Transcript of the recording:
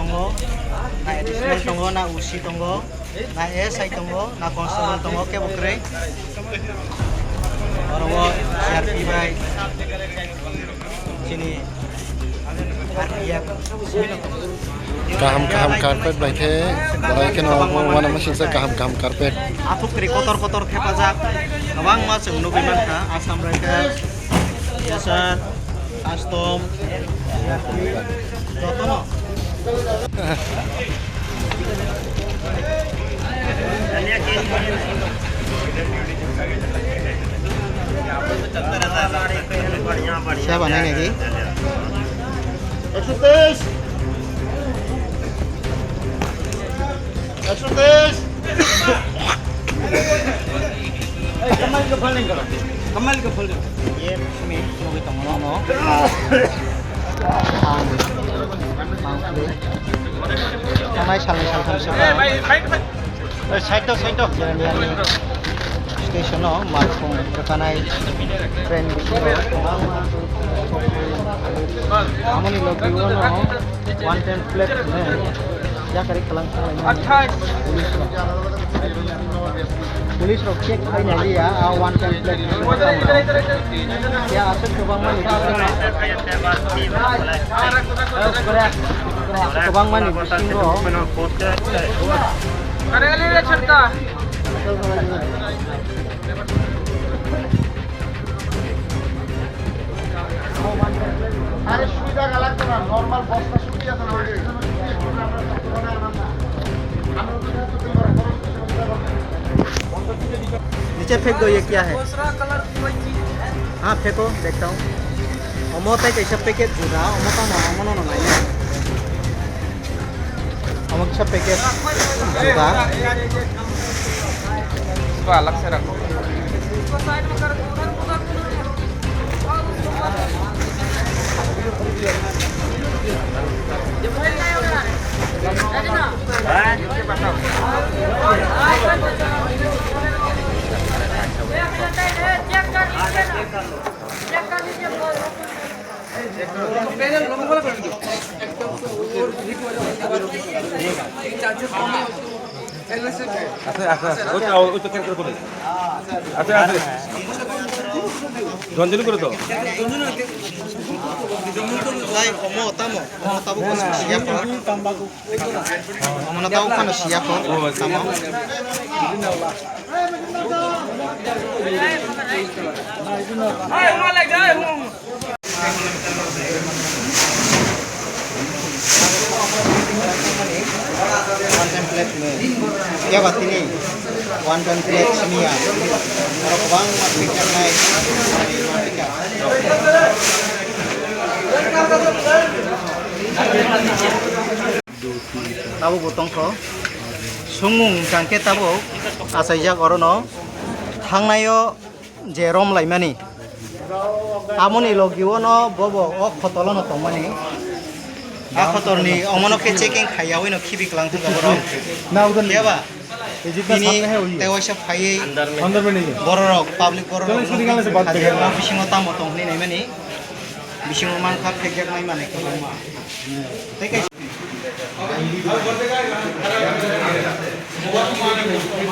tongo, na advertisement tongo, na usi tongo, na SI tongo, na constable tongo, ke bukre. Oro CRP by Chini. Kaham karpet baiknya, baiknya orang mana masih saya kaham karpet. Atuk kiri kotor kepajak, awang mas menubi Mankha, asam mereka, biasa, custom, Joto no. Siapa nanya lagi? Exercise. Kembali ke folding karo. Kembali ke folding. Ye, kami mau kita ngomong. Kamai sal side to. Jirania station no, Khwlainani train Bisingo. Amoni logi no 110 plate में क्या करे Khwlainani police रोक check खाई नहीं लिया 110 plate क्या आसन कबांग मानी कबांग मानी Bisingo करेंगे ले छड़का अरे सुविधा गलत तो ना नॉर्मल बोस्टा सुविधा तो ना नीचे फेंक दो ये क्या है हाँ फेंको देखता हूँ अमोता कैसा पैकेट जुड़ा अमोता मनो नहीं अमोक सब पैकेट जुड़ा इसको अलग से रखो Donjil করে তো Lai omo tabu kan siapa? Omo tahu kan siapa? Tamo. Hai, omo lagi. One template में क्या बात नहीं one template Chini ya Norok bang Phekjaknai tabu botong ko sungmung jangke tabu asaijak orono Khwnayo jerom laimani amoni logiwono bobo o khotolono tongmani Akotorni omono ke checking khayawin no khibik lang thang boro ya ba ini tewasa phai andar mein nahi borok public borok Bisingo tamo tongni nai mani Bisingo Mankha Phekjaknai mane ko ma tekai